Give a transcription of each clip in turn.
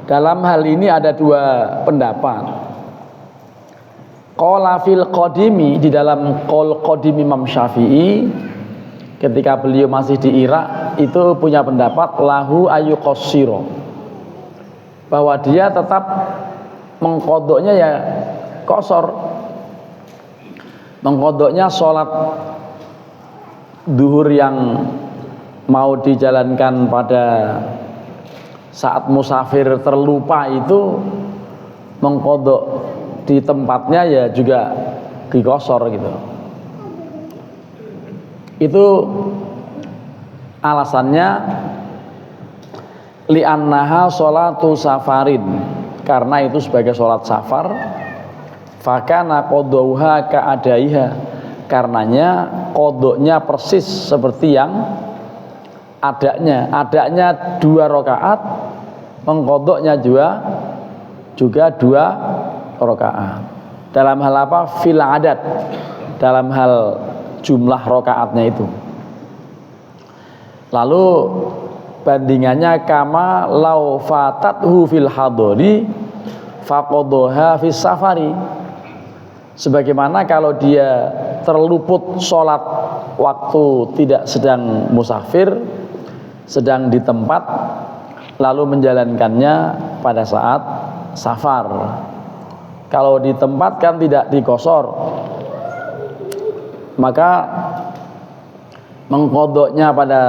Dalam hal ini ada dua pendapat. Qala fil qadimi, di dalam qaul qadim Imam Syafi'i ketika beliau masih di Irak itu punya pendapat lahu ayu qassiro, bahwa dia tetap mengkodoknya ya qasar, mengkodoknya sholat duhur yang mau dijalankan pada saat musafir terlupa itu mengkodok di tempatnya ya juga dikosor gitu. Itu alasannya li'annaha sholatu safarin, karena itu sebagai sholat safar. Fakana qodauha ka'adaiha, karenanya kodoknya persis seperti yang adanya 2 rakaat, mengkodoknya juga 2 rakaat. Dalam hal apa? Fil adat, dalam hal jumlah rakaatnya itu. Lalu bandingannya kama lau fatathu fil hadori faqadoha fis safari, sebagaimana kalau dia terluput sholat waktu tidak sedang musafir, sedang di tempat, lalu menjalankannya pada saat safar. Kalau di tempat kan tidak dikosor, maka mengkodoknya pada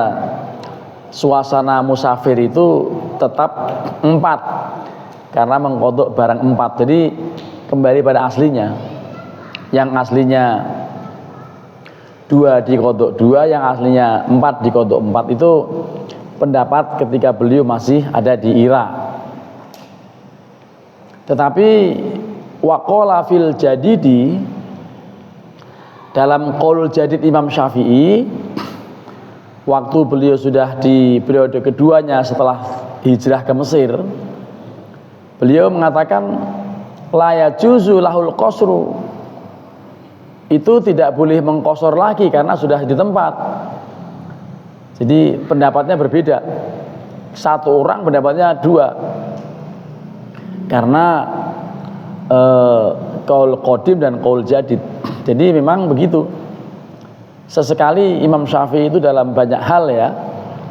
suasana musafir itu tetap 4, karena mengkodok barang 4. Jadi kembali pada aslinya, yang aslinya 2 dikodok 2, yang aslinya 4 dikodok 4. Itu pendapat ketika beliau masih ada di Irak. Tetapi waqala fil jadidi, dalam qaul jadid Imam Syafi'i waktu beliau sudah di periode keduanya setelah hijrah ke Mesir, beliau mengatakan la yajuzu lahul qasru, itu tidak boleh mengkosor lagi karena sudah di tempat. Jadi pendapatnya berbeda, satu orang pendapatnya 2, karena qaul qadim dan qaul jadid. Jadi memang begitu. Sesekali Imam Syafi'i itu dalam banyak hal ya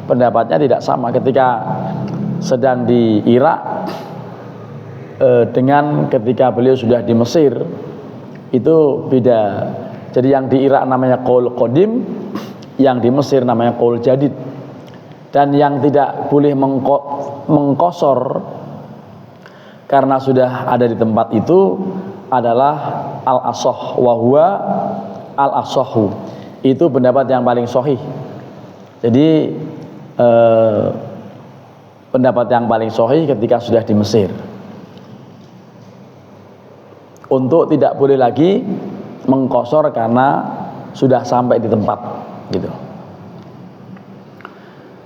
pendapatnya tidak sama. Ketika sedang di Irak dengan ketika beliau sudah di Mesir itu beda. Jadi yang di Irak namanya qaul qadim, yang di Mesir namanya qaul jadid. Dan yang tidak boleh mengkosor karena sudah ada di tempat itu adalah al-ashah wa huwa al-ashahu. Itu pendapat yang paling sahih. Jadi pendapat yang paling sahih ketika sudah di Mesir, untuk tidak boleh lagi mengkosor karena sudah sampai di tempat gitu.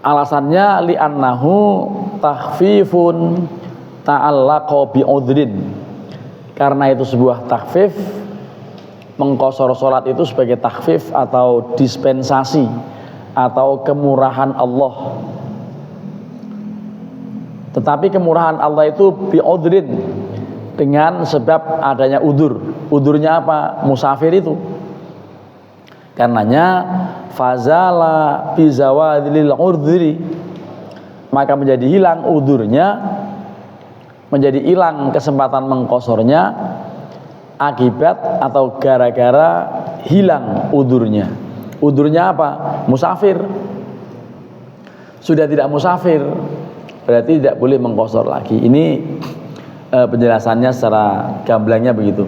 Alasannya li'annahu takhfifun ta'allaqa bi'udhrin, karena itu sebuah takhfif. Mengkosor sholat itu sebagai takhfif atau dispensasi atau kemurahan Allah. Tetapi kemurahan Allah itu bi'udhrin, dengan sebab adanya udur. Udurnya apa? Musafir itu. Karenanya fazala bizawadil udhri, maka menjadi hilang udurnya, menjadi hilang kesempatan mengkosornya akibat atau gara-gara hilang udurnya. Udurnya apa? Musafir. Sudah tidak musafir, berarti tidak boleh mengkosor lagi. Ini penjelasannya secara gamblangnya begitu.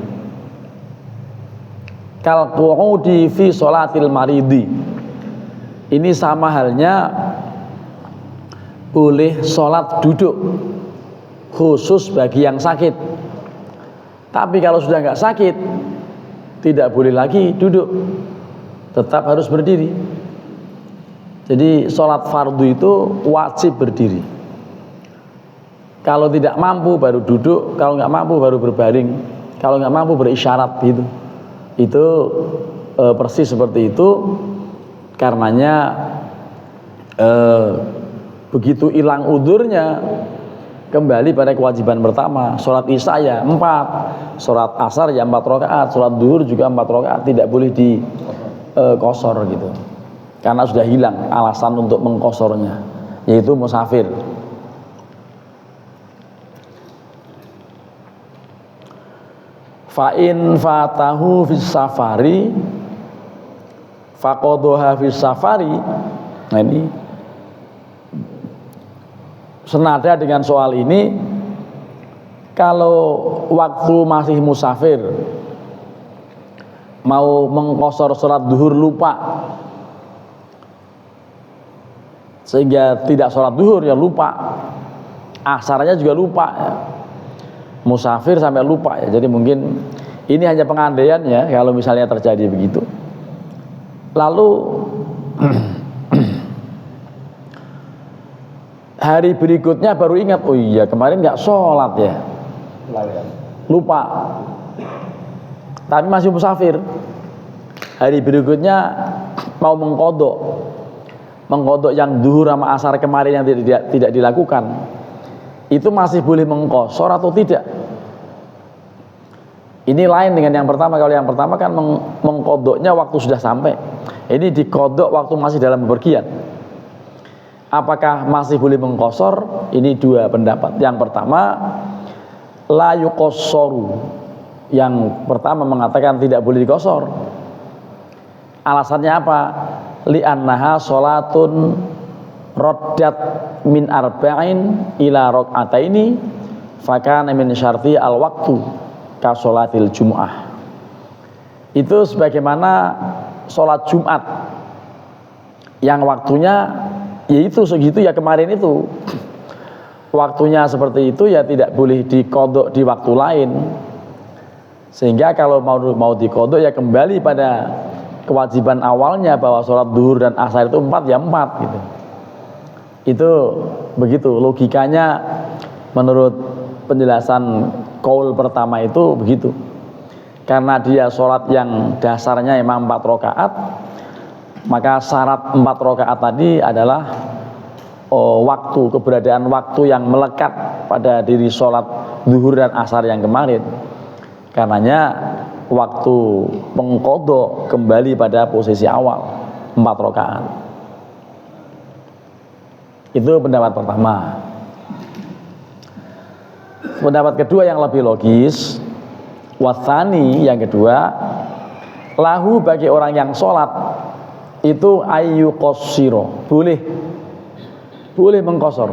Kal qu'udi fi sholatil maridi, ini sama halnya boleh sholat duduk khusus bagi yang sakit. Tapi kalau sudah nggak sakit, tidak boleh lagi duduk, tetap harus berdiri. Jadi sholat fardu itu wajib berdiri. Kalau tidak mampu baru duduk, kalau nggak mampu baru berbaring, kalau nggak mampu berisyarat gitu. Itu persis seperti itu. Karenanya begitu hilang udurnya, kembali pada kewajiban pertama. Sholat isya ya 4, sholat asar ya 4 rakaat, sholat duhur juga 4 rakaat, tidak boleh di kosor gitu. Karena sudah hilang alasan untuk mengkosornya, yaitu musafir. Fa'in fatahu fis safari faqadhaha fis safari. Nah, ini senada dengan soal ini, kalau waktu masih musafir mau mengqashar sholat duhur lupa sehingga tidak sholat duhur, ya lupa, asarnya juga lupa ya. Musafir sampai lupa ya. Jadi mungkin ini hanya pengandaian ya kalau misalnya terjadi begitu. Lalu hari berikutnya baru ingat, oh iya kemarin nggak sholat ya, lupa, tapi masih musafir. Hari berikutnya mau mengkodok yang duhur sama asar kemarin yang tidak dilakukan, itu masih boleh mengqashar atau tidak? Ini lain dengan yang pertama. Kalau yang pertama kan mengkodoknya waktu sudah sampai, ini dikodok waktu masih dalam bepergian. Apakah masih boleh mengqashar? Ini dua pendapat. Yang pertama, la yuqassaru. Yang pertama mengatakan tidak boleh diqashar. Alasannya apa? Li'annaha sholatun raddat min arba'in ila raq'ataini fakana min syarti al-waqtu ka sholatil jum'ah. Itu sebagaimana sholat Jumat yang waktunya yaitu segitu ya, kemarin itu waktunya seperti itu ya, tidak boleh dikodok di waktu lain. Sehingga kalau mau dikodok ya kembali pada kewajiban awalnya, bahwa sholat duhur dan asar itu 4 ya 4 gitu. Itu begitu logikanya menurut penjelasan qaul pertama itu begitu. Karena dia sholat yang dasarnya memang 4 rakaat, maka syarat 4 rakaat tadi adalah waktu, keberadaan waktu yang melekat pada diri sholat duhur dan asar yang kemarin. Karenanya waktu mengqadha kembali pada posisi awal 4 rakaat. Itu pendapat pertama. Pendapat kedua yang lebih logis, watsani yang kedua, lahu bagi orang yang sholat itu ayyu qassiro, boleh mengqashar.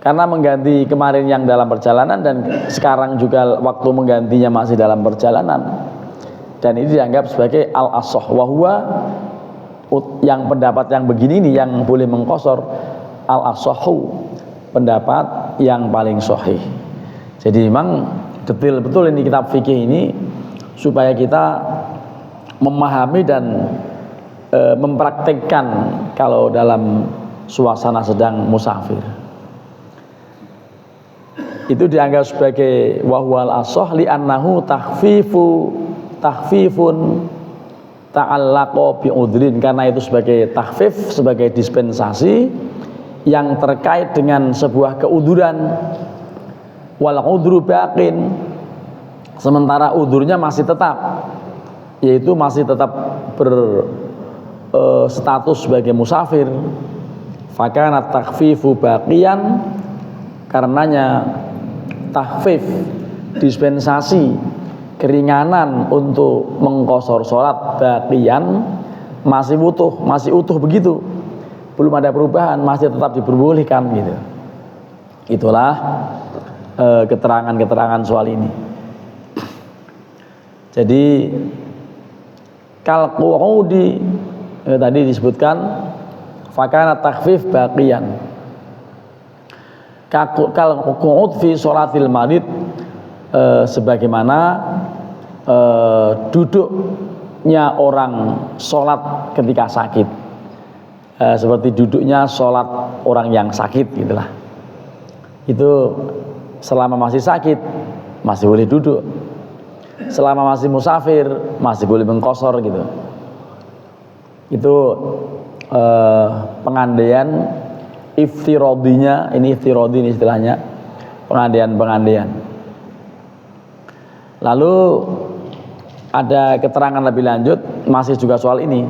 Karena mengganti kemarin yang dalam perjalanan dan sekarang juga waktu menggantinya masih dalam perjalanan. Dan ini dianggap sebagai al-ashah wa huwa, yang pendapat yang begini nih yang boleh mengqashar, al-ashahu, pendapat yang paling sahih. Jadi memang detail betul ini kitab fikih ini supaya kita memahami dan mempraktekkan kalau dalam suasana sedang musafir. Itu dianggap sebagai wahwal ashah li annahu takhfifun ta'allaqa bi udhrin, karena itu sebagai takhfif, sebagai dispensasi yang terkait dengan sebuah keuduran. Wal udhru baqin, sementara udhurnya masih tetap, yaitu masih tetap berstatus sebagai musafir. Fakana takhfifu baqiyan, karenanya takhfif, dispensasi, keringanan untuk mengqashar sholat baqiyan masih utuh begitu, belum ada perubahan, masih tetap diperbolehkan gitu. Itulah keterangan-keterangan soal ini. Jadi kal qu'udi tadi disebutkan fakana takhfif baqiyan, kal qu'ud fi sholatil marid, sebagaimana duduknya orang sholat ketika sakit, seperti duduknya sholat orang yang sakit gitulah. Itu selama masih sakit masih boleh duduk, selama masih musafir masih boleh mengqashar gitu. Itu pengandaian iftiradinya, ini iftiradi ini istilahnya, pengandian. Lalu ada keterangan lebih lanjut masih juga soal ini,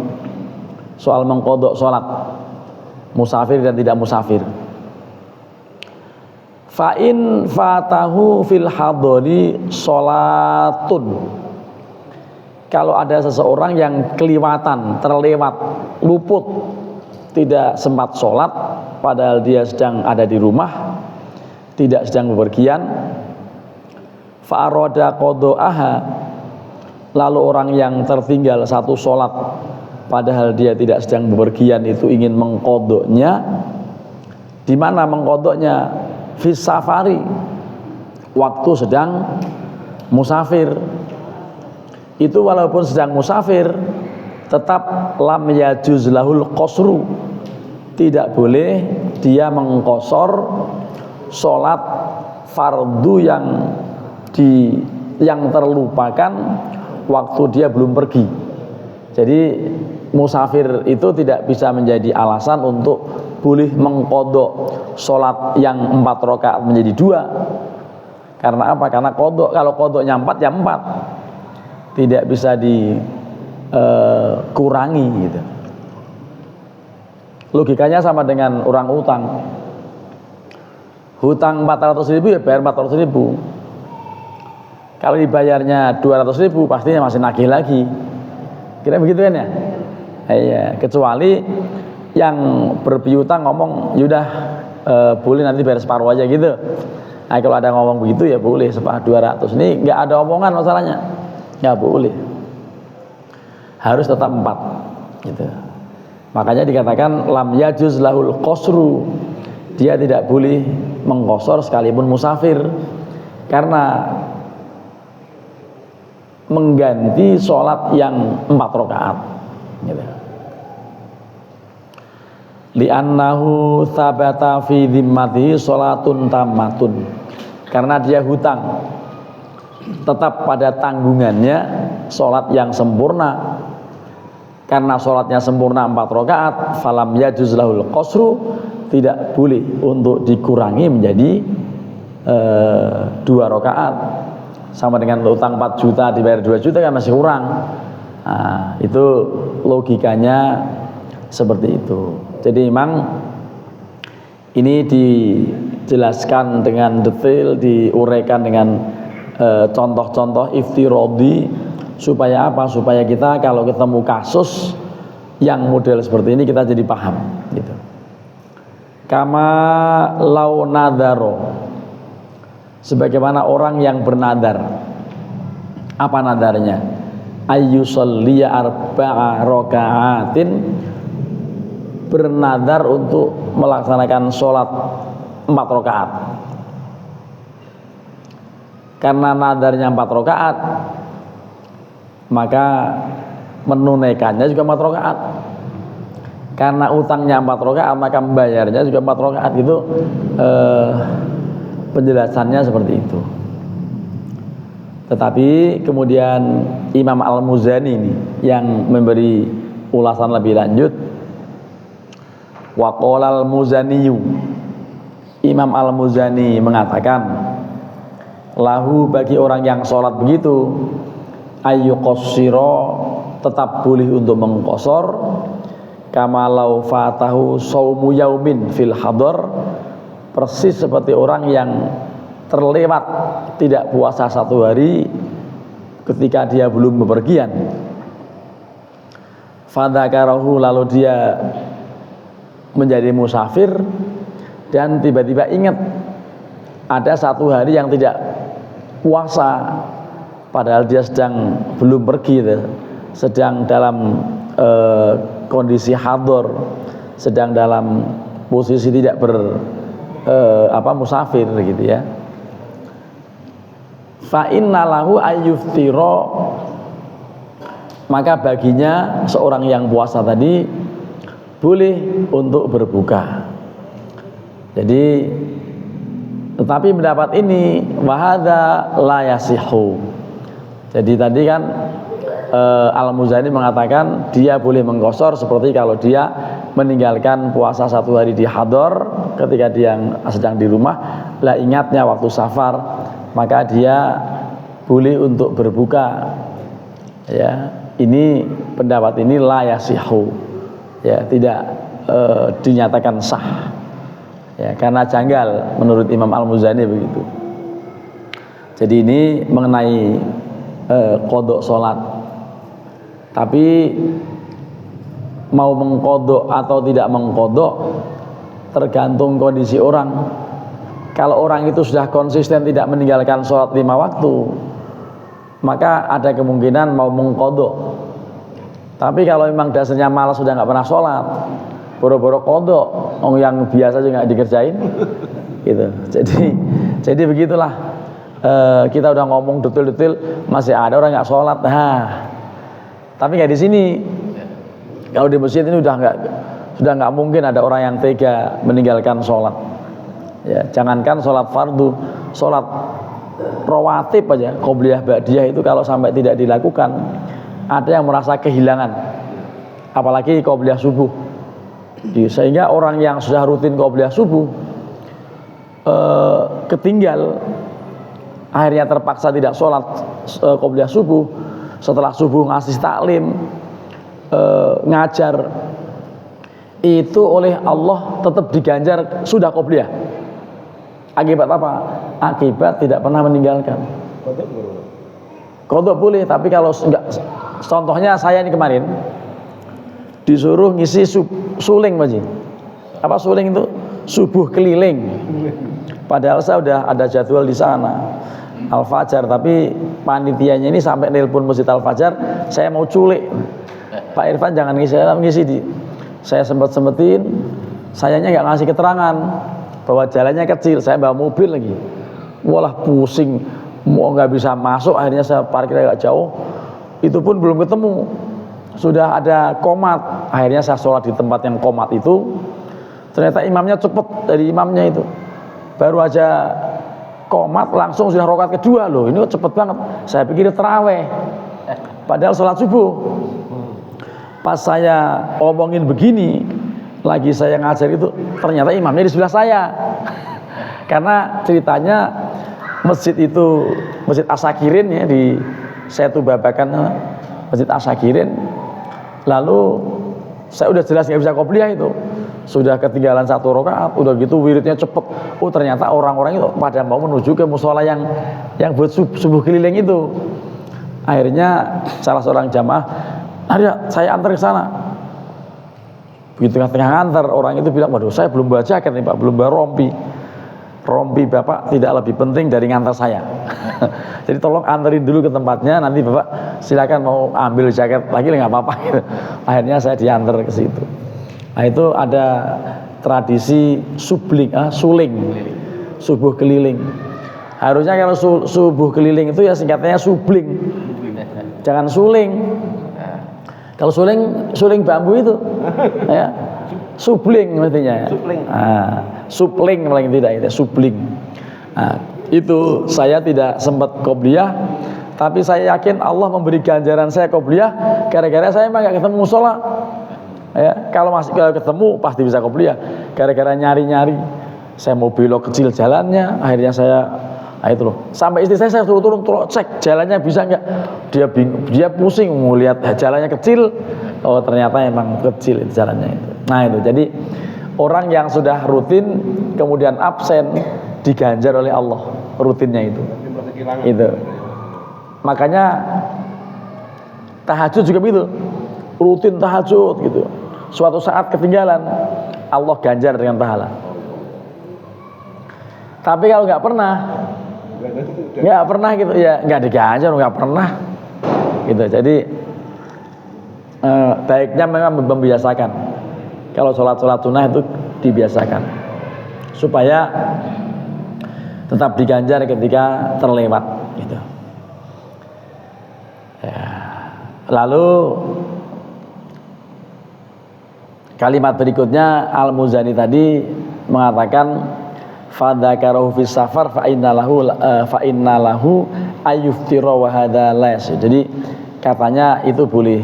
soal mengqadha salat musafir dan tidak musafir. Fa in fatahu fil hadari salatun, kalau ada seseorang yang kelewatan, terlewat, luput, tidak sempat sholat padahal dia sedang ada di rumah, tidak sedang bepergian, fa arada qada'aha, lalu orang yang tertinggal satu sholat padahal dia tidak sedang bepergian itu ingin mengqadhanya. Di mana mengqadhanya? Fis safari, waktu sedang musafir. Itu walaupun sedang musafir tetap lam yajuz lahul qasru, tidak boleh dia mengqasar sholat fardu yang terlupakan waktu dia belum pergi. Jadi musafir itu tidak bisa menjadi alasan untuk boleh mengqadha sholat yang 4 rakaat menjadi 2. Karena apa? Karena qadha, kalau qadhanya 4 ya 4, tidak bisa dikurangi gitu. Logikanya sama dengan orang hutang 400.000 ya bayar 400.000. Kalau dibayarnya 200.000 pastinya masih nagih lagi. Kira begitu kan ya? Iya, kecuali yang berpiutang ngomong yaudah boleh nanti bayar separuh aja gitu. Nah, kalau ada ngomong begitu ya boleh separuh 200. Ini nggak ada omongan masalahnya, nggak boleh, harus tetap 4 gitu. Makanya dikatakan lam yajuz lahul qasru, dia tidak boleh mengqasar sekalipun musafir, karena mengganti sholat yang 4 rakaat gitu. Li'annahu thabata fi dhimmatihi sholatun tammatun, karena dia hutang, tetap pada tanggungannya sholat yang sempurna. Karena sholatnya sempurna 4 rakaat, falam yajuz lahul qasru, tidak boleh untuk dikurangi menjadi 2 rakaat. Sama dengan utang 4 juta dibayar 2 juta kan masih kurang. Nah, itu logikanya seperti itu. Jadi memang ini dijelaskan dengan detail, diuraikan dengan contoh-contoh iftiradi, supaya apa? Supaya kita kalau ketemu kasus yang model seperti ini kita jadi paham gitu. Kama lau nadaro, sebagaimana orang yang bernadar. Apa nadarnya? Ayyusalliya arba'a raka'atin, bernadar untuk melaksanakan sholat 4 rakaat. Karena nadarnya 4 rakaat, maka menunaikannya juga 4 rakaat. Karena utangnya 4 rakaat, maka membayarnya juga 4 rakaat. Gitu penjelasannya seperti itu. Tetapi kemudian Imam Al-Muzani ini yang memberi ulasan lebih lanjut. Wa qala al-Muzaniyu, Imam Al-Muzani mengatakan, lahu bagi orang yang sholat begitu, ayyuqassira, tetap boleh untuk mengqasar, kama lau fatahu shaumu yaumin fil hadar, persis seperti orang yang terlewat tidak puasa 1 hari ketika dia belum bepergian. Fadzakarahu, lalu dia menjadi musafir dan tiba-tiba ingat ada 1 hari yang tidak puasa padahal dia sedang belum pergi, sedang dalam kondisi hadar, sedang dalam posisi tidak musafir gitu ya. Fa inna lahu ayyuftira, maka baginya seorang yang puasa tadi boleh untuk berbuka. Jadi tetapi pendapat ini wahada la yasihu. Jadi tadi kan Al-Muzani mengatakan dia boleh mengqasar seperti kalau dia meninggalkan puasa 1 hari di hador ketika dia sedang di rumah, lah ingatnya waktu safar, maka dia boleh untuk berbuka. Ya, ini pendapat ini la yasihu, ya, tidak dinyatakan sah, ya, karena janggal menurut Imam Al-Muzani begitu. Jadi ini mengenai qodok sholat. Tapi mau mengkodok atau tidak mengkodok tergantung kondisi orang. Kalau orang itu sudah konsisten tidak meninggalkan sholat 5 waktu, maka ada kemungkinan mau mengkodok. Tapi kalau memang dasarnya malas, sudah nggak pernah sholat, boro-boro kodok, yang biasa juga nggak dikerjain, gitu. Jadi begitulah. Kita udah ngomong detail-detail, masih ada orang nggak sholat. Nah, tapi nggak di sini. Kalau di masjid ini sudah nggak mungkin ada orang yang tega meninggalkan sholat. Ya, jangankan sholat fardu, sholat rawatib aja, qobliyah ba'diyah itu kalau sampai tidak dilakukan, ada yang merasa kehilangan. Apalagi qobliyah subuh. Sehingga orang yang sudah rutin qobliyah subuh ketinggal, akhirnya terpaksa tidak sholat qobliyah subuh. Setelah subuh ngasih taklim, ngajar, itu oleh Allah tetap diganjar sudah qobliyah. Akibat apa? Akibat tidak pernah meninggalkan. Qodok boleh, tapi kalau enggak, contohnya saya ini kemarin disuruh ngisi suling, Pak Ji. Apa suling itu? Subuh keliling. Padahal saya udah ada jadwal di sana Al-Fajar, tapi panitianya ini sampai nelpon Masjid Al-Fajar, saya mau culik. Pak Irfan jangan ngisi, saya ngisi di. Saya sempetin, sayanya nggak ngasih keterangan bahwa jalannya kecil, saya bawa mobil lagi. Walah pusing, mau nggak bisa masuk, akhirnya saya parkir agak jauh. Itu pun belum ketemu, sudah ada komat. Akhirnya saya sholat di tempat yang komat itu. Ternyata imamnya cepet, dari imamnya itu baru aja komat langsung sudah rakaat kedua loh. Ini cepet banget. Saya pikir taraweh, padahal sholat subuh. Pas saya omongin begini, lagi saya ngajar itu, ternyata imamnya di sebelah saya. Karena ceritanya masjid itu Masjid Asyakirin, ya, di saya tuh babakan Masjid Asyakirin. Lalu saya udah jelas nggak bisa qobliyah itu, sudah ketinggalan 1 rakaat, udah gitu wiridnya cepet. Oh ternyata orang-orang itu pada mau menuju ke musola yang buat subuh keliling itu. Akhirnya salah seorang jamaah, ada saya antar ke sana. Begitu tengah antar, orang itu bilang, waduh saya belum bawa jaket nih Pak, belum bawa rompi. Rompi Bapak tidak lebih penting dari ngantar saya. Jadi tolong anterin dulu ke tempatnya, nanti Bapak silakan mau ambil jaket lagi nggak apa-apa. Gitu. Akhirnya saya diantar ke situ. Nah itu ada tradisi suling, subuh keliling. Harusnya kalau subuh keliling itu ya singkatnya subling, jangan suling. Kalau suling bambu itu, ya, subling mestinya. Supling paling tidak itu, subling. Nah, itu saya tidak sempat qobliyah, tapi saya yakin Allah memberi ganjaran saya qobliyah gara-gara saya memang nggak ketemu musola. Ya, kalau ketemu pasti bisa qobliyah. Gara-gara nyari-nyari, saya mau belok kecil jalannya, akhirnya saya, nah itu loh. Sampai istri saya suruh turun cek jalannya bisa nggak. Dia pusing mau lihat jalannya kecil. Oh ternyata emang kecil itu jalannya itu. Nah itu, jadi orang yang sudah rutin kemudian absen diganjar oleh Allah rutinnya itu. Itu. Makanya tahajud juga begitu. Rutin tahajud gitu. Suatu saat ketinggalan, Allah ganjar dengan pahala. Tapi kalau nggak pernah gitu ya nggak diganjar, nggak pernah gitu. Jadi baiknya memang membiasakan. Kalau sholat sunnah itu dibiasakan supaya tetap diganjar ketika terlewat gitu. Ya. Lalu kalimat berikutnya Al-Muzani tadi mengatakan fadzakarahu fis safar fa innalahu ayyuftira wa hadza la. Jadi katanya itu boleh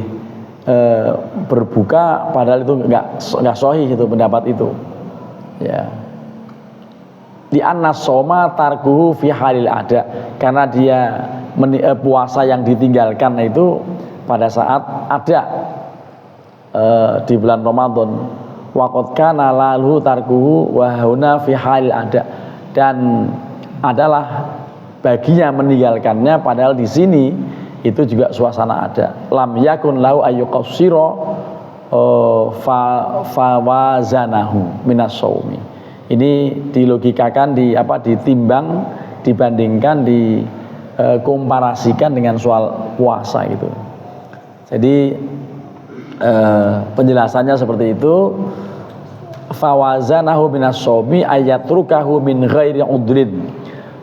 berbuka, padahal itu nggak sahih itu pendapat itu. Ya. Di an-nasoma tarkuhu fi halil ada, karena dia puasa yang ditinggalkan itu pada saat ada di bulan Ramadan. Waqad kana lalu tarkuhu wa huna fi halil ada, dan adalah baginya meninggalkannya padahal di sini itu juga suasana ada. Lam yakun lahu ayyuqassira fawazanahu minas shaumi. Ini dilogikakan, ditimbang, dibandingkan, dikomparasikan dengan soal puasa gitu. Jadi penjelasannya seperti itu. Fawazanahu minas shaumi ayatrukahu min ghairi udrin.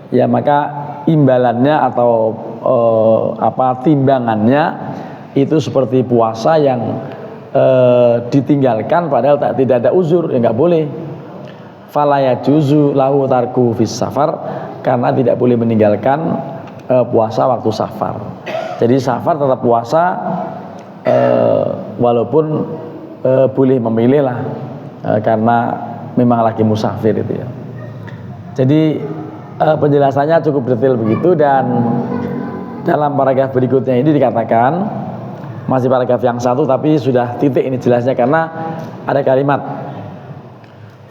Ya, maka imbalannya atau timbangannya itu seperti puasa yang ditinggalkan padahal tidak ada uzur, ya nggak boleh. Fala yajuzu lahu tarku fis safar, karena tidak boleh meninggalkan puasa waktu safar. Jadi safar tetap puasa walaupun boleh memilih lah karena memang lagi musafir itu ya. Jadi penjelasannya cukup detail begitu, dan dalam paragraf berikutnya ini dikatakan, masih paragraf yang 1 tapi sudah titik ini jelasnya karena ada kalimat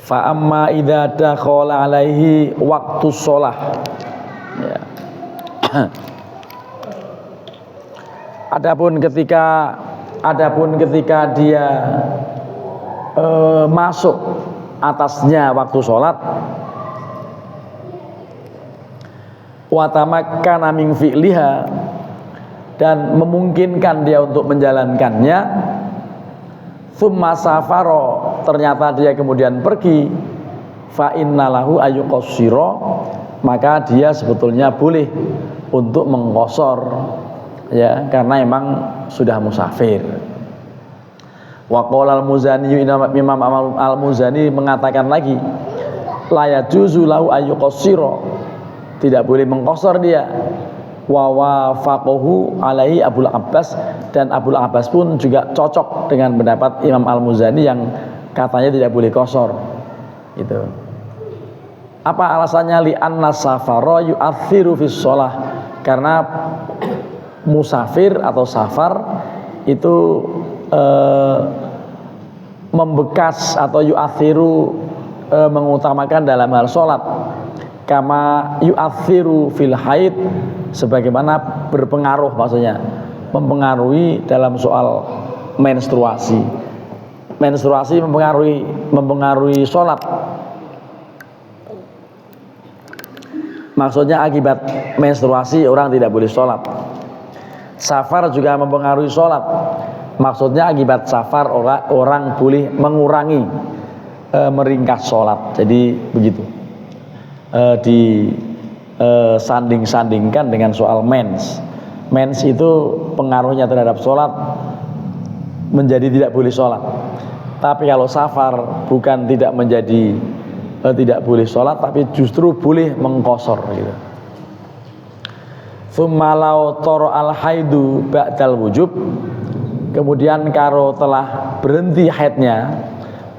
fa amma idza dakhala alaihi waktu shalah. Ya. Adapun ketika dia masuk atasnya waktu sholat, wa tamakkana min fi'liha, dan memungkinkan dia untuk menjalankannya, tsumma safaro, ternyata dia kemudian pergi, fa innalahu ayyuqassira, maka dia sebetulnya boleh untuk mengqosor, ya, karena emang sudah musafir. Wa qala al-Muzani, Imam al-Muzani mengatakan lagi, la yajuzu lahu ayyuqassira, tidak boleh mengqosor dia. Wa wafaqahu alaihi Abul Abbas, dan Abul Abbas pun juga cocok dengan pendapat Imam Al-Muzani yang katanya tidak boleh qosor. Itu. Apa alasannya? Li anna safara yu'athiru fis shalah, karena musafir atau safar itu membekas atau yu'athiru mengutamakan dalam hal sholat, kama yu'athiru fil haid, sebagaimana berpengaruh, maksudnya mempengaruhi dalam soal menstruasi. Menstruasi mempengaruhi sholat. Maksudnya akibat menstruasi orang tidak boleh sholat. Safar juga mempengaruhi sholat. Maksudnya akibat safar orang boleh mengurangi, meringkas sholat. Jadi begitu. Disanding-sandingkan dengan soal mens. Mens itu pengaruhnya terhadap sholat menjadi tidak boleh sholat. Tapi kalau safar bukan tidak menjadi tidak boleh sholat, tapi justru boleh mengqosor gitu. Tsumma law tara al-haidu ba'dal wujub, kemudian karo telah berhenti haidnya,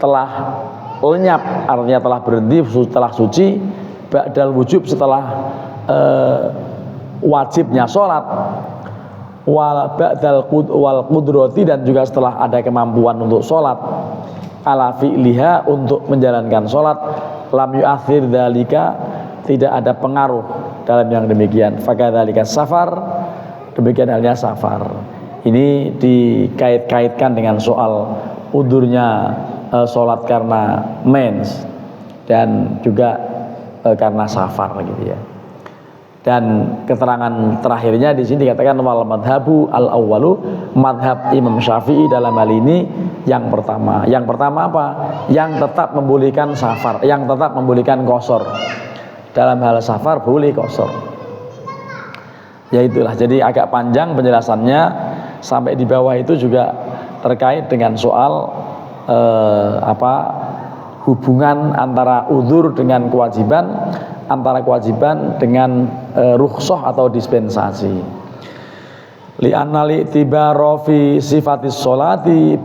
telah lenyap, artinya telah berhenti, telah suci, ba'dal wujub, setelah wajibnya sholat, wal ba'dal wal qudrati, dan juga setelah ada kemampuan untuk sholat, ala fi'liha, untuk menjalankan sholat, lam yu'athir dzalika, tidak ada pengaruh dalam yang demikian. Fakadzalika safar, demikian halnya safar. Ini dikait-kaitkan dengan soal udurnya sholat karena mens dan juga karena safar gitu ya. Dan keterangan terakhirnya di sini dikatakan wal madhabu al awwalu, madhab Imam Syafi'i dalam hal ini yang pertama. Yang pertama apa? Yang tetap membolehkan safar, yang tetap membolehkan qosor. Dalam hal safar boleh qosor. Ya itulah, jadi agak panjang penjelasannya, sampai di bawah itu juga terkait dengan soal hubungan antara udzur dengan kewajiban, antara kewajiban dengan rukhsah atau dispensasi. li'anna li'tibara fi sifatis sholati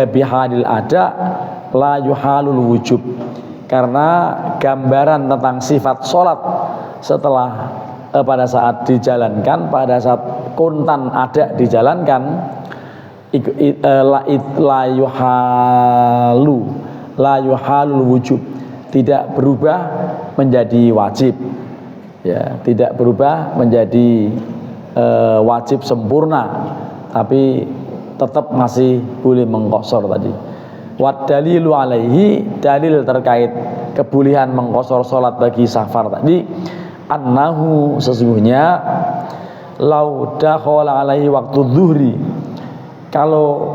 bihadil ada la yuhalul wujub, karena gambaran tentang sifat sholat setelah pada saat dijalankan, pada saat kontan ada dijalankan, la yuhalul wujub, tidak berubah menjadi wajib, ya, tidak berubah menjadi wajib sempurna, tapi tetap masih boleh mengqosor tadi. Wad dalilu alaihi, dalil terkait kebolehan mengqosor salat bagi safar tadi, annahu, sesungguhnya lau dakhala alaihi waktu zuhri, kalau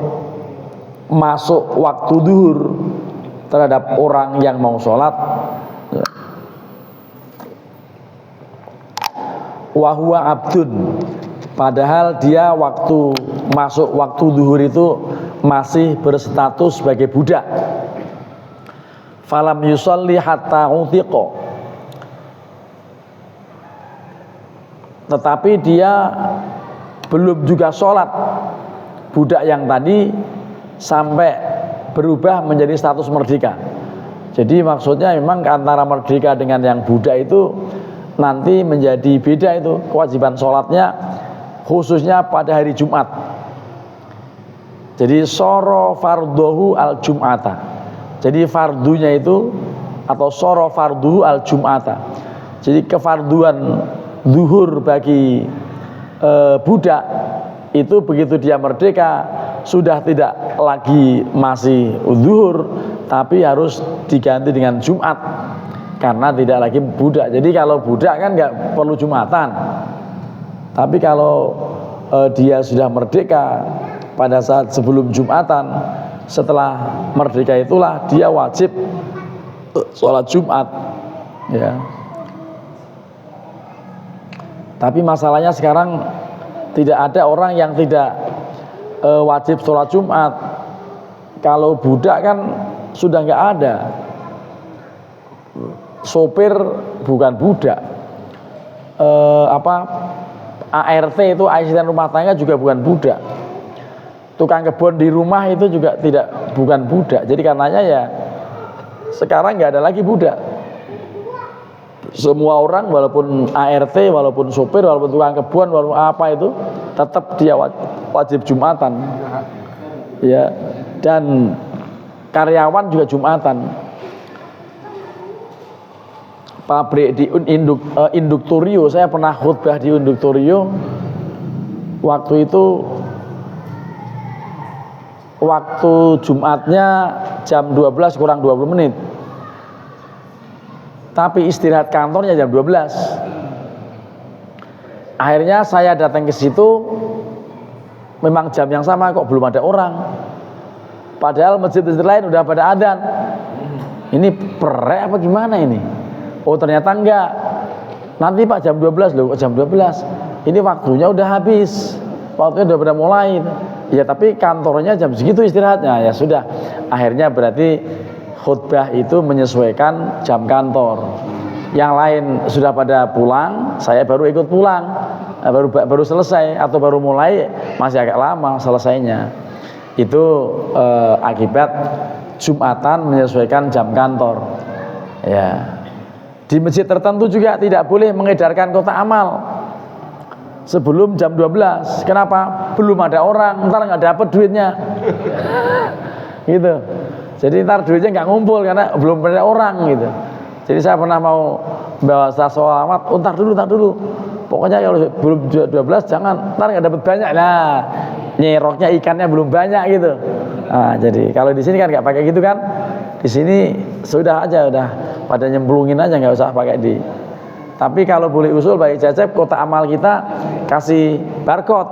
masuk waktu zuhur terhadap orang yang mau sholat, wahwa abdun, padahal dia waktu masuk waktu zuhur itu masih berstatus sebagai budak, falam yusolli hatta utiqo, tetapi dia belum juga sholat, budak yang tadi, sampai berubah menjadi status merdeka. Jadi maksudnya memang antara merdeka dengan yang budak itu nanti menjadi beda, itu kewajiban sholatnya khususnya pada hari Jumat. Jadi soro farduhu al jum'ata, jadi fardunya itu, atau soro farduhu al jum'ata, jadi kefarduan zuhur bagi budak itu begitu dia merdeka sudah tidak lagi masih zuhur, tapi harus diganti dengan Jumat karena tidak lagi budak. Jadi kalau budak kan nggak perlu Jumatan, tapi kalau dia sudah merdeka pada saat sebelum Jumatan, setelah merdeka itulah dia wajib sholat Jumat, ya. Tapi masalahnya sekarang tidak ada orang yang tidak wajib sholat Jumat. Kalau budak kan sudah nggak ada. Sopir bukan budak, ART itu asisten rumah tangga juga bukan budak, tukang kebun di rumah itu juga bukan budak. Jadi karenanya ya sekarang nggak ada lagi budak. Semua orang walaupun ART, walaupun sopir, walaupun tukang kebun, walaupun apa itu tetap dia wajib Jumatan, ya. Dan karyawan juga Jumatan. Pabrik di Induktorio, saya pernah khutbah di Induktorio. Waktu itu waktu Jumatnya jam 12 kurang 20 menit, tapi istirahat kantornya jam 12. Akhirnya saya datang ke situ, memang jam yang sama kok belum ada orang, padahal masjid-masjid lain udah pada adzan. Ini perek apa gimana ini? Oh ternyata enggak, nanti Pak jam 12. Loh jam 12 ini waktunya udah habis, waktunya udah pada mulai. Ya tapi kantornya jam segitu istirahatnya. Ya sudah, akhirnya berarti khutbah itu menyesuaikan jam kantor. Yang lain sudah pada pulang, saya baru ikut pulang, baru selesai, atau baru mulai masih agak lama selesainya. Itu akibat Jumatan menyesuaikan jam kantor, ya. Di masjid tertentu juga tidak boleh mengedarkan kotak amal sebelum jam 12. Kenapa? Belum ada orang, ntar nggak dapat duitnya. Gitu. Jadi ntar duitnya nggak ngumpul karena belum ada orang gitu. Jadi saya pernah mau bawa sholawat, ntar dulu. Pokoknya kalau belum 12 jangan, ntar nggak dapat banyak. Nah, nyeroknya ikannya belum banyak gitu. Nah, jadi kalau di sini kan nggak pakai gitu kan. Di sini sudah aja, udah pada nyemplungin aja, nggak usah pakai di. Tapi kalau boleh usul Pak Cecep, kotak amal kita kasih barcode.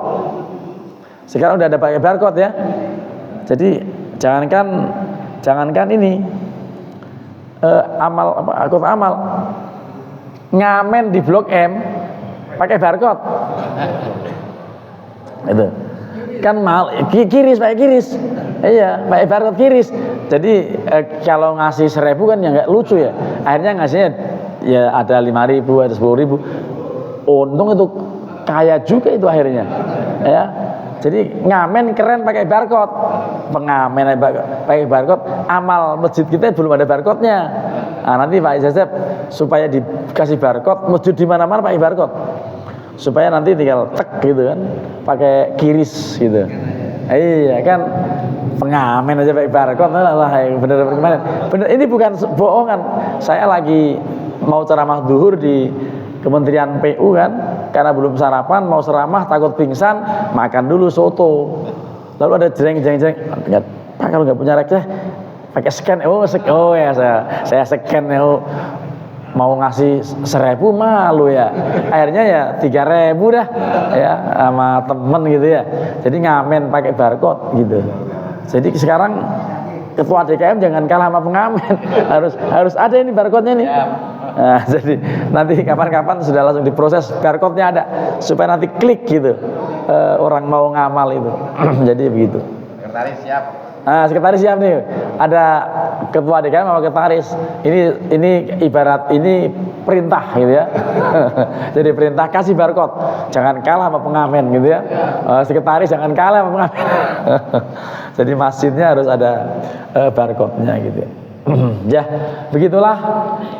Sekarang udah ada pakai barcode ya. Jadi jangankan ini kotak amal, ngamen di Blok M pakai barcode. Itu kan mal pakai kiris. Iya, pakai barcode kiris. Jadi kalau ngasih 1.000 kan ya nggak lucu ya. Akhirnya ngasihnya ya ada 5.000, ada 10.000. Untung itu kaya juga itu akhirnya, ya. Jadi ngamen keren pakai barcode, pengamen pakai barcode, amal masjid kita belum ada barcode-nya. Nah, nanti Pak Joseph supaya dikasih barcode, masjid di mana-mana pakai barcode, supaya nanti tinggal tek gitu kan, pakai kiris gitu. Iya kan, pengamen aja pakai barcode, lah bener-bener kemarin. Bener, ini bukan bohongan. Saya lagi mau ceramah zuhur di Kementerian PU kan, karena belum sarapan, mau ceramah takut pingsan, makan dulu soto. Lalu ada jeng, Pak kalau nggak punya receh, pakai scan. Oh ya saya scan ya. Mau ngasih 1.000 malu ya. Akhirnya ya 3.000 dah ya sama temen gitu ya. Jadi ngamen pakai barcode gitu. Jadi sekarang ketua DKM jangan kalah sama pengamen. harus ada ini barcode-nya nih. Nah, jadi nanti kapan-kapan sudah langsung diproses, barcode-nya ada supaya nanti klik gitu, orang mau ngamal itu. Jadi begitu. Sekretaris siap. Nah, sekretaris siap nih. Ada ketua DKM sama sekretaris. Ini ibarat ini perintah gitu ya. Jadi perintah kasih barcode. Jangan kalah sama pengamen gitu ya. Sekretaris jangan kalah sama pengamen. Jadi masjidnya harus ada barcode-nya gitu ya. Ya, begitulah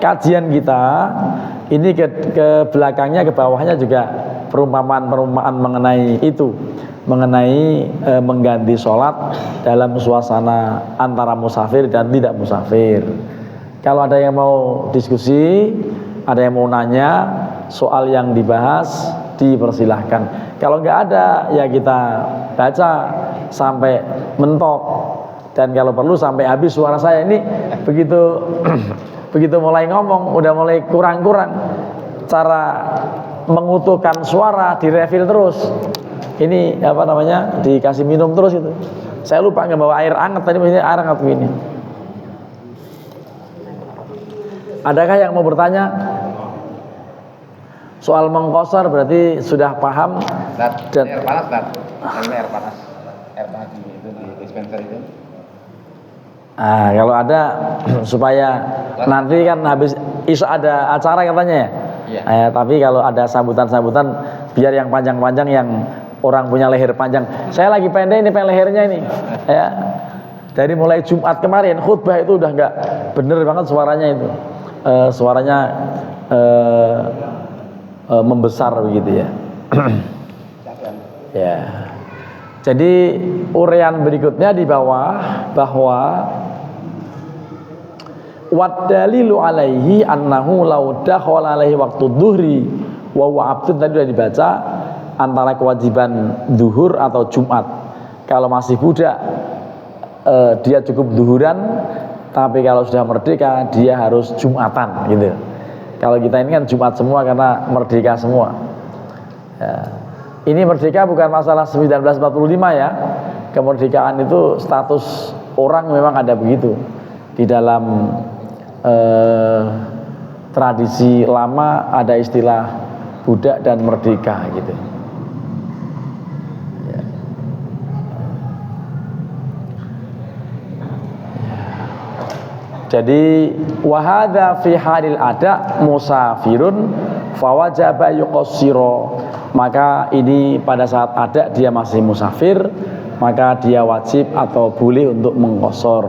kajian kita. Ini ke belakangnya, ke bawahnya juga perumpamaan-perumpamaan mengenai itu, mengenai mengganti sholat dalam suasana antara musafir dan tidak musafir. Kalau ada yang mau diskusi, ada yang mau nanya soal yang dibahas, dipersilahkan. Kalau nggak ada, ya kita baca sampai mentok. Dan kalau perlu sampai habis suara saya ini begitu begitu mulai ngomong udah mulai kurang-kurang, cara mengutuhkan suara direfill terus. Ini apa namanya, dikasih minum terus itu. Saya lupa nggak bawa air hangat tadi, maksudnya air hangat begini. Adakah yang mau bertanya? Soal mengkosor berarti sudah paham. Dan air panas, air panas itu di dispenser itu. Nah, kalau ada supaya nanti kan habis Isya ada acara katanya ya. Iya. Tapi kalau ada sambutan-sambutan biar yang panjang-panjang, yang orang punya leher panjang. Saya lagi pendek ini lehernya ini. Ya. Dari mulai Jumat kemarin khutbah itu udah nggak bener banget suaranya itu. Suaranya membesar begitu ya. Ya. Jadi uraian berikutnya di bawah bahwa waddalilu alaihi annahu law dakhala alaihi waktu dhuhri wa huwa abdun, tadi sudah dibaca, antara kewajiban zuhur atau Jumat. Kalau masih budak dia cukup zuhuran, tapi kalau sudah merdeka dia harus Jumatan gitu. Kalau kita ini kan Jumat semua karena merdeka semua. Ya. Ini merdeka bukan masalah 1945 ya. Kemerdekaan itu status orang memang ada begitu. Di dalam tradisi lama ada istilah budak dan merdeka gitu. Ya. Jadi wahada fi halil ada musafirun fawajaba yuqassira, maka ini pada saat ada dia masih musafir, maka dia wajib atau boleh untuk mengqasar.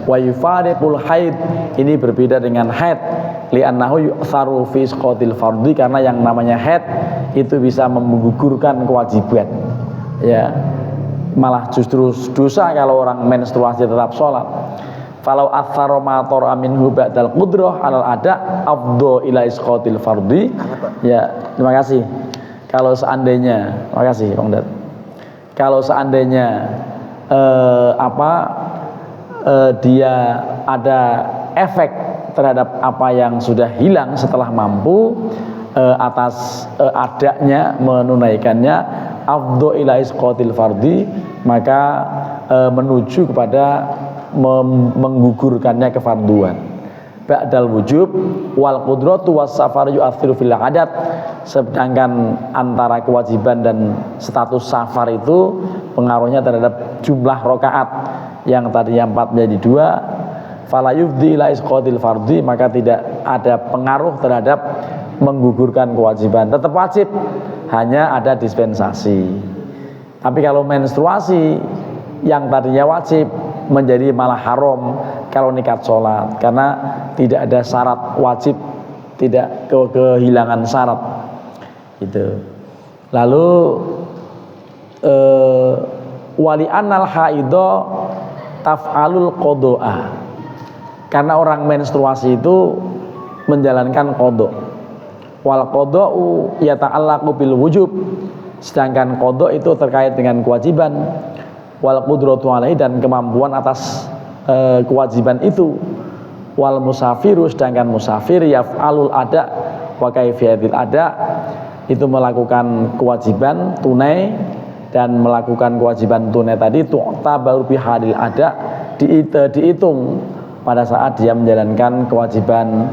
Wa yufariqul haid, ini berbeda dengan haid, li'annahu yu'tharu fi isqatil fardhi, karena yang namanya haid itu bisa menggugurkan kewajiban. Ya. Malah justru dosa kalau orang menstruasi tetap sholat. Falau atharo ma tora minhu ba'dal qudrah alal ada afdho ila isqatil fardhi. Ya, terima kasih. Kalau seandainya, terima kasih Bang Dad. Kalau seandainya dia ada efek terhadap apa yang sudah hilang setelah mampu, atas adanya menunaikannya, afdho ila isqatil fardhi, maka menuju kepada menggugurkannya kefarduan. Ba'dal wujub wal qudratu was safar yu'athiru fil adat, sedangkan antara kewajiban dan status safar itu pengaruhnya terhadap jumlah rakaat, yang tadinya 4 menjadi 2. Fala yufdi ila isqatil fardhi, maka tidak ada pengaruh terhadap menggugurkan kewajiban. Tetap wajib, hanya ada dispensasi. Tapi kalau menstruasi yang tadinya wajib menjadi malah haram kalau niat sholat, karena tidak ada syarat wajib, tidak kehilangan syarat itu. Lalu wali anal haido taf'alul qodoa, karena orang menstruasi itu menjalankan qodok. Wal qodou yata'allaqu bil wujub, sedangkan qodok itu terkait dengan kewajiban. Wal qudratu alaihi, dan kemampuan atas kewajiban itu. Wal musafiru, sedangkan musafir yaf'alul ada wa kaifiyatil ada, itu melakukan kewajiban tunai, dan melakukan kewajiban tunai tadi tu'tabaru bi hadil ada, dihitung pada saat dia menjalankan kewajiban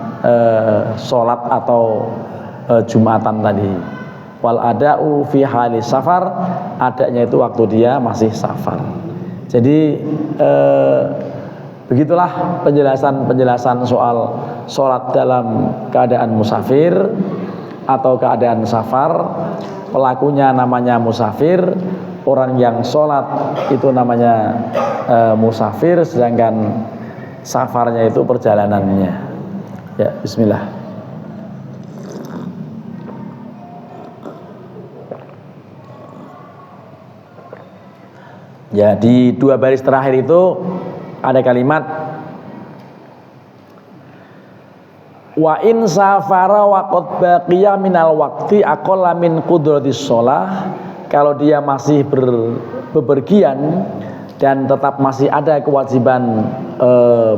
sholat atau Jumatan tadi. Wal ada'u fi halis safar, adanya itu waktu dia masih safar. Jadi begitulah penjelasan soal sholat dalam keadaan musafir atau keadaan safar. Pelakunya namanya musafir, orang yang sholat itu namanya musafir, sedangkan safarnya itu perjalanannya. Ya, bismillah. Ya, di dua baris terakhir itu ada kalimat wa in safara wa qad baqiya minal waqti aqalla min qudratis shalah. Kalau dia masih bepergian dan tetap masih ada kewajiban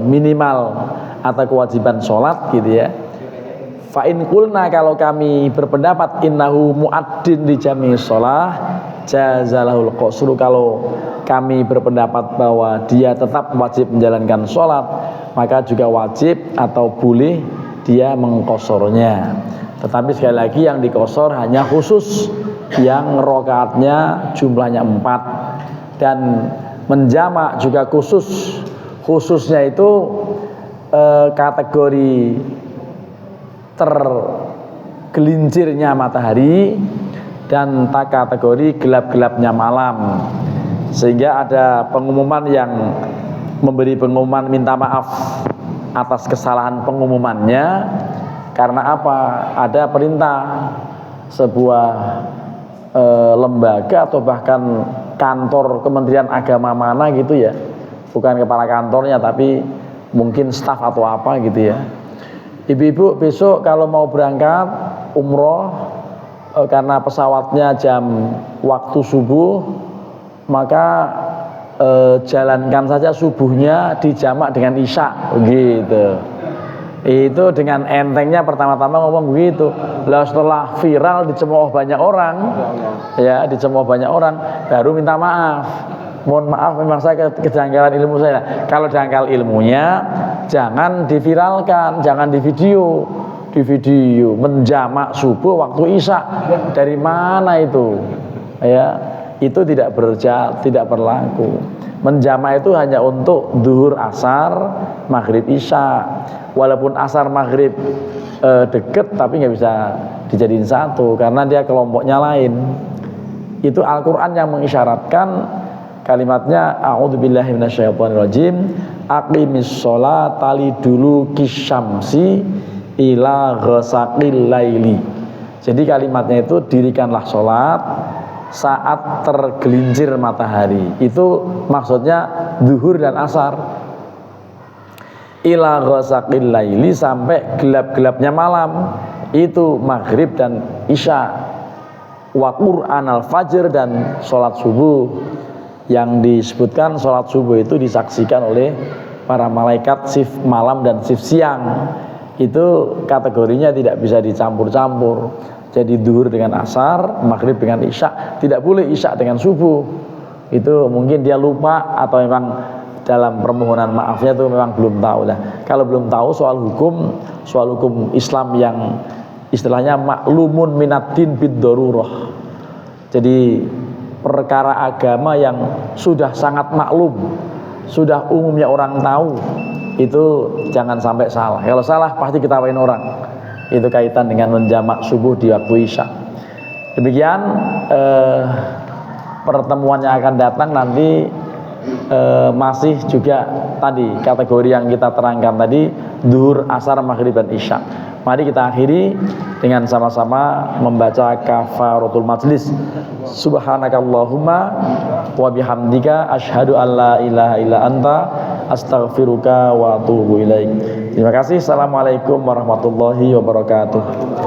minimal atau kewajiban sholat gitu ya. Fa in qulna, kalau kami berpendapat innahu muaddin li jami shalah jazalahul qasru, kalau kami berpendapat bahwa dia tetap wajib menjalankan sholat, maka juga wajib atau boleh dia mengkosornya. Tetapi sekali lagi yang dikosor hanya khusus yang rokaatnya jumlahnya 4, dan menjamak juga khusus. Khususnya itu kategori tergelincirnya matahari dan kategori gelap-gelapnya malam. Sehingga ada pengumuman yang memberi pengumuman minta maaf atas kesalahan pengumumannya. Karena apa? Ada perintah sebuah lembaga atau bahkan kantor Kementerian Agama mana gitu ya, bukan kepala kantornya tapi mungkin staf atau apa gitu ya. Ibu-ibu besok kalau mau berangkat umroh karena pesawatnya jam waktu subuh, maka jalankan saja subuhnya dijamak dengan isya gitu. Itu dengan entengnya pertama-tama ngomong begitu. Lalu setelah viral dicemooh banyak orang, ya dicemooh banyak orang, baru minta maaf. Mohon maaf, memang saya kejanggalan ilmu saya. Kalau janggal ilmunya, jangan diviralkan, jangan di video menjamak subuh waktu isya. Dari mana itu? Ya, itu tidak berlaku. Menjamak itu hanya untuk zuhur, asar, maghrib, isya. Walaupun asar maghrib deket, tapi nggak bisa dijadiin satu karena dia kelompoknya lain. Itu Al-Quran yang mengisyaratkan kalimatnya a'udzubillahi minasyaitonirrajim, aqimis sholata liduluki syamsi ila ghasaqil laili. Jadi kalimatnya itu dirikanlah sholat saat tergelincir matahari. Itu maksudnya zuhur dan asar. Ila ghasaqil laili, sampai gelap-gelapnya malam. Itu maghrib dan isya. Wa qur'an al-fajr, dan sholat subuh. Yang disebutkan sholat subuh itu disaksikan oleh para malaikat shift malam dan shift siang. Itu kategorinya tidak bisa dicampur-campur. Jadi zuhur dengan asar, maghrib dengan isya. Tidak boleh isya dengan subuh. Itu mungkin dia lupa atau memang dalam permohonan maafnya itu memang belum tahu lah. Kalau belum tahu soal hukum Islam yang istilahnya maklumun minaddin bid-darurah. Jadi perkara agama yang sudah sangat maklum, sudah umumnya orang tahu, itu jangan sampai salah. Kalau salah pasti ketawain orang. Itu kaitan dengan menjamak subuh di waktu isya. Demikian pertemuan yang akan datang nanti masih juga tadi kategori yang kita terangkan tadi, duhur, asar, maghrib, dan isya. Mari kita akhiri dengan sama-sama membaca kafaratul majlis. Subhanakallahumma wa bihamdika asyhadu an la ilaha illa anta astaghfiruka wa atubu ilaik. Terima kasih. Assalamualaikum warahmatullahi wabarakatuh.